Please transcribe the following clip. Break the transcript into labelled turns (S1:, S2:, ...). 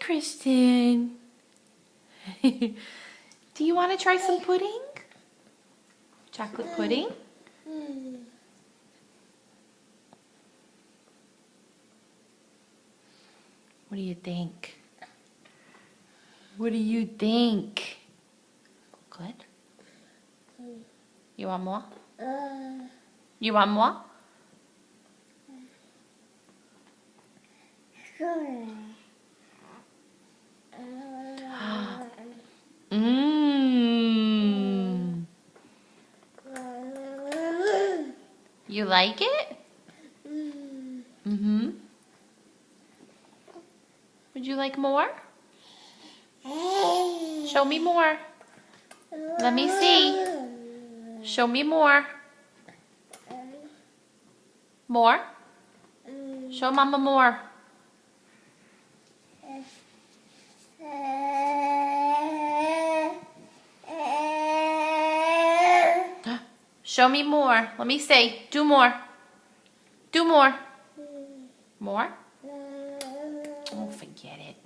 S1: Christian. Do you want to try some pudding? Chocolate pudding? What do you think? What do you think? Good? You want more? You want more? Mmm. You like it? Mm-hmm. Would you like more? Show me more. Let me see. Show me more. More? Show Mama more. Show me more. Let me see. Do more. Do more. More? Oh, forget it.